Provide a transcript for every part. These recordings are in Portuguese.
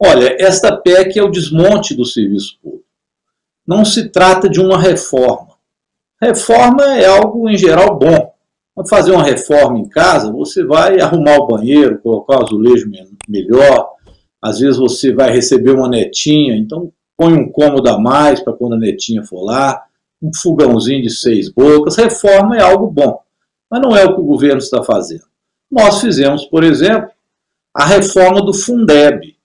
Olha, esta PEC é o desmonte do serviço público. Não se trata de uma reforma. Reforma é algo, em geral, bom. Para fazer uma reforma em casa, você vai arrumar o banheiro, colocar o azulejo melhor, às vezes você vai receber uma netinha, então põe um cômodo a mais para quando a netinha for lá, um fogãozinho de 6 bocas. Reforma é algo bom, mas não é o que o governo está fazendo. Nós fizemos, por exemplo, a reforma do Fundeb,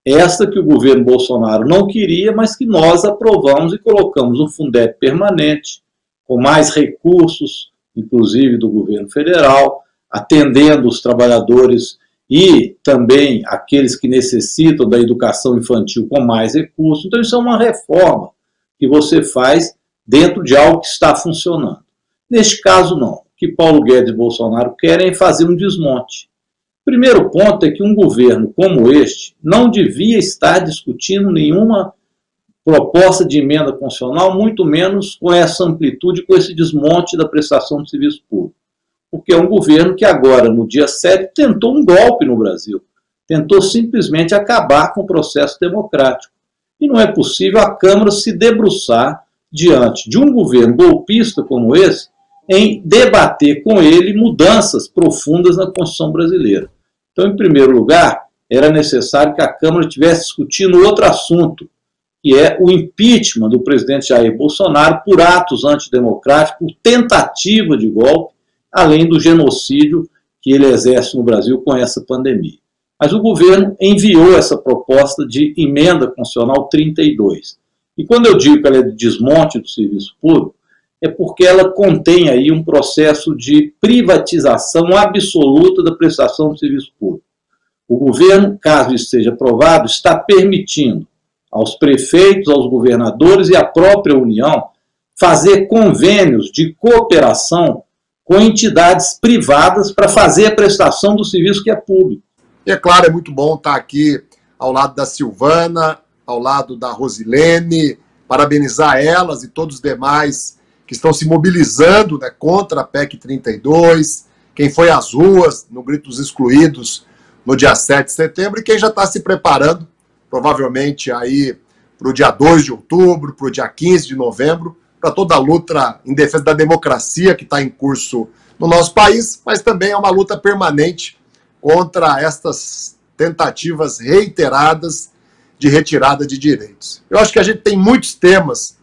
esta que o governo Bolsonaro não queria, mas que nós aprovamos e colocamos um Fundeb permanente, com mais recursos, inclusive do governo federal, atendendo os trabalhadores e também aqueles que necessitam da educação infantil com mais recursos. Então isso é uma reforma que você faz dentro de algo que está funcionando. Neste caso não. O que Paulo Guedes e Bolsonaro querem é fazer um desmonte. O primeiro ponto é que um governo como este não devia estar discutindo nenhuma proposta de emenda constitucional, muito menos com essa amplitude, com esse desmonte da prestação de serviço público. Porque é um governo que agora, no dia 7, tentou um golpe no Brasil. Tentou simplesmente acabar com o processo democrático. E não é possível a Câmara se debruçar diante de um governo golpista como esse em debater com ele mudanças profundas na Constituição brasileira. Então, em primeiro lugar, era necessário que a Câmara estivesse discutindo outro assunto, que é o impeachment do presidente Jair Bolsonaro por atos antidemocráticos, por tentativa de golpe, além do genocídio que ele exerce no Brasil com essa pandemia. Mas o governo enviou essa proposta de emenda constitucional 32. E quando eu digo que ela é de desmonte do serviço público, é porque ela contém aí um processo de privatização absoluta da prestação de serviço público. O governo, caso isso seja aprovado, está permitindo aos prefeitos, aos governadores e à própria União fazer convênios de cooperação com entidades privadas para fazer a prestação do serviço que é público. E é claro, é muito bom estar aqui ao lado da Silvana, ao lado da Rosilene, parabenizar elas e todos os demais que estão se mobilizando, né, contra a PEC 32, quem foi às ruas no Grito dos Excluídos no dia 7 de setembro e quem já está se preparando, provavelmente aí para o dia 2 de outubro, para o dia 15 de novembro, para toda a luta em defesa da democracia que está em curso no nosso país, mas também é uma luta permanente contra estas tentativas reiteradas de retirada de direitos. Eu acho que a gente tem muitos temas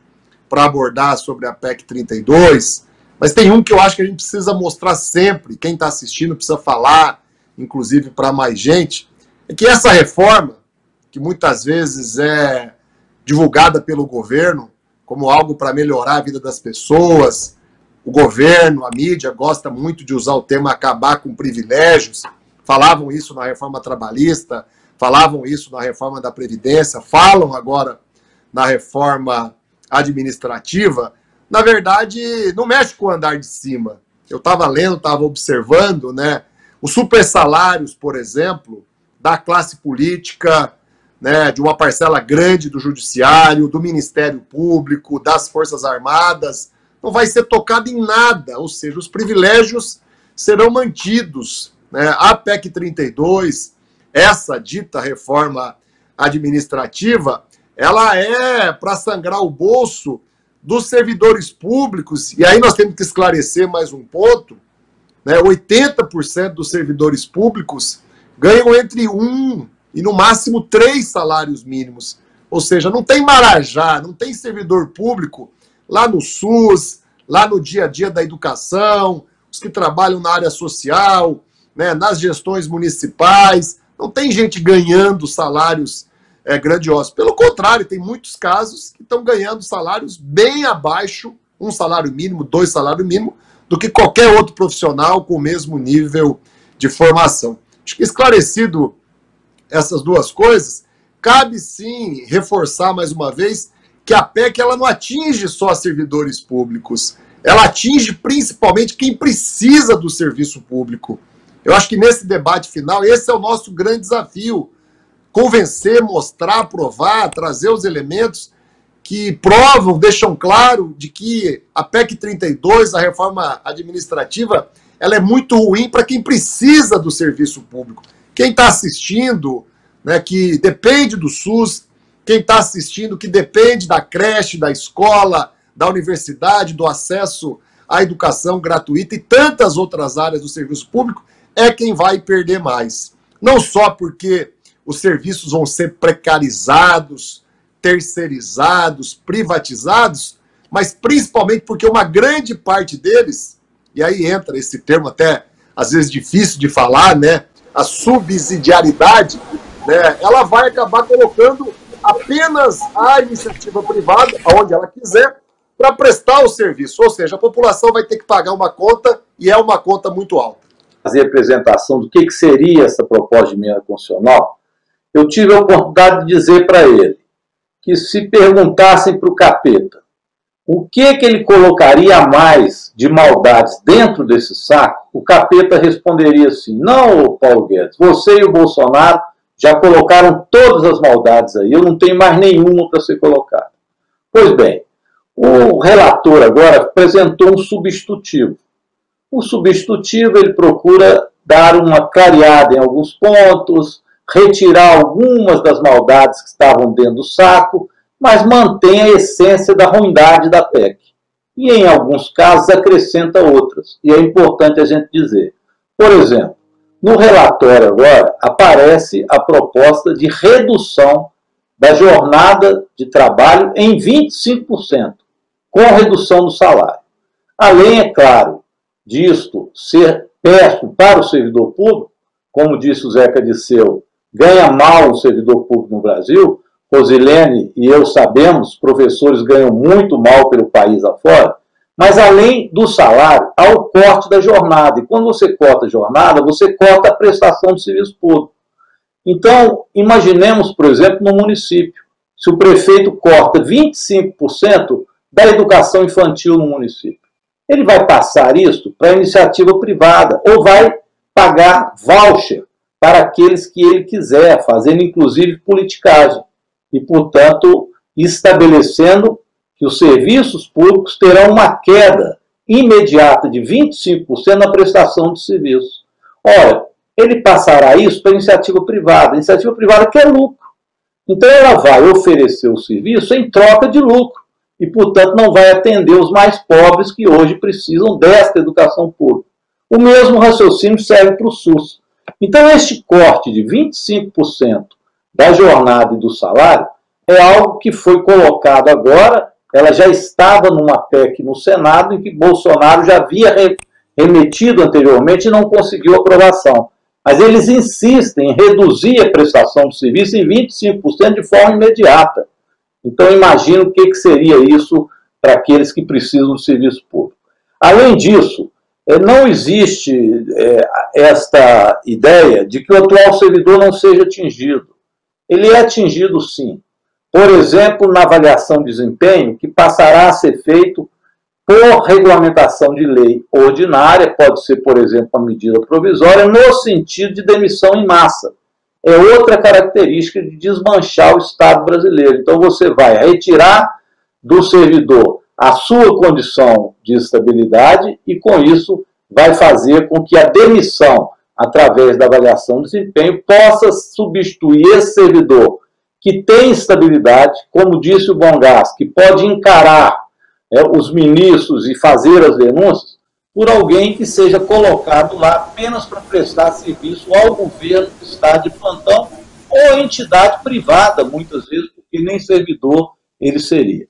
para abordar sobre a PEC 32, mas tem um que eu acho que a gente precisa mostrar sempre, quem está assistindo precisa falar, inclusive para mais gente, é que essa reforma, que muitas vezes é divulgada pelo governo como algo para melhorar a vida das pessoas, o governo, a mídia gosta muito de usar o termo acabar com privilégios, falavam isso na reforma trabalhista, falavam isso na reforma da Previdência, falam agora na reforma administrativa, na verdade, não mexe com o andar de cima. Eu estava lendo, estava observando, né, os supersalários, por exemplo, da classe política, né, de uma parcela grande do judiciário, do Ministério Público, das Forças Armadas, não vai ser tocado em nada, ou seja, os privilégios serão mantidos. Né? A PEC 32, essa dita reforma administrativa, ela é para sangrar o bolso dos servidores públicos, e aí nós temos que esclarecer mais um ponto, né? 80% dos servidores públicos ganham entre 1 e no máximo 3 salários mínimos, ou seja, não tem marajá, não tem servidor público lá no SUS, lá no dia a dia da educação, os que trabalham na área social, né, nas gestões municipais, não tem gente ganhando salários grandiosos. Pelo contrário, tem muitos casos que estão ganhando salários bem abaixo, 1 salário mínimo, 2 salários mínimos, do que qualquer outro profissional com o mesmo nível de formação. Acho que esclarecido essas duas coisas, cabe sim reforçar mais uma vez que a PEC ela não atinge só servidores públicos, ela atinge principalmente quem precisa do serviço público. Eu acho que nesse debate final, esse é o nosso grande desafio, convencer, mostrar, provar, trazer os elementos que provam, deixam claro de que a PEC 32, a reforma administrativa, ela é muito ruim para quem precisa do serviço público. Quem está assistindo, né, que depende do SUS, quem está assistindo que depende da creche, da escola, da universidade, do acesso à educação gratuita e tantas outras áreas do serviço público, é quem vai perder mais. Não só porque os serviços vão ser precarizados, terceirizados, privatizados, mas principalmente porque uma grande parte deles, e aí entra esse termo até às vezes difícil de falar, né, a subsidiariedade, né, ela vai acabar colocando apenas a iniciativa privada, onde ela quiser, para prestar o serviço. Ou seja, a população vai ter que pagar uma conta e é uma conta muito alta. Fazer a apresentação do que seria essa proposta de emenda constitucional, eu tive a oportunidade de dizer para ele que se perguntassem para o Capeta o que ele colocaria a mais de maldades dentro desse saco, o Capeta responderia assim: não, Paulo Guedes, você e o Bolsonaro já colocaram todas as maldades aí, eu não tenho mais nenhuma para ser colocada. Pois bem, o relator agora apresentou um substitutivo. O substitutivo, ele procura dar uma clareada em alguns pontos, retirar algumas das maldades que estavam dentro do saco, mas mantém a essência da ruindade da PEC. E, em alguns casos, acrescenta outras. E é importante a gente dizer. Por exemplo, no relatório agora aparece a proposta de redução da jornada de trabalho em 25%, com redução do salário. Além, é claro, disto ser péssimo para o servidor público, como disse o Zeca Disseu, ganha mal o servidor público no Brasil. Rosilene e eu sabemos, os professores ganham muito mal pelo país afora, mas além do salário, há o corte da jornada. E quando você corta a jornada, você corta a prestação de serviço público. Então, imaginemos, por exemplo, no município, se o prefeito corta 25% da educação infantil no município. Ele vai passar isso para a iniciativa privada ou vai pagar voucher para aqueles que ele quiser, fazendo inclusive politicagem. E, portanto, estabelecendo que os serviços públicos terão uma queda imediata de 25% na prestação de serviços. Ora, ele passará isso para a iniciativa privada. A iniciativa privada quer lucro. Então, ela vai oferecer o serviço em troca de lucro. E, portanto, não vai atender os mais pobres que hoje precisam desta educação pública. O mesmo raciocínio serve para o SUS. Então, este corte de 25% da jornada e do salário é algo que foi colocado agora. Ela já estava numa PEC no Senado em que Bolsonaro já havia remetido anteriormente e não conseguiu aprovação. Mas eles insistem em reduzir a prestação de serviço em 25% de forma imediata. Então, imagino o que seria isso para aqueles que precisam do serviço público. Além disso, não existe esta ideia de que o atual servidor não seja atingido. Ele é atingido, sim. Por exemplo, na avaliação de desempenho, que passará a ser feito por regulamentação de lei ordinária, pode ser, por exemplo, uma medida provisória, no sentido de demissão em massa. É outra característica de desmanchar o Estado brasileiro. Então, você vai retirar do servidor a sua condição de estabilidade e, com isso, vai fazer com que a demissão, através da avaliação de desempenho, possa substituir esse servidor que tem estabilidade, como disse o Bongás, que pode encarar os ministros e fazer as denúncias, por alguém que seja colocado lá apenas para prestar serviço ao governo que está de plantão ou entidade privada, muitas vezes, porque nem servidor ele seria.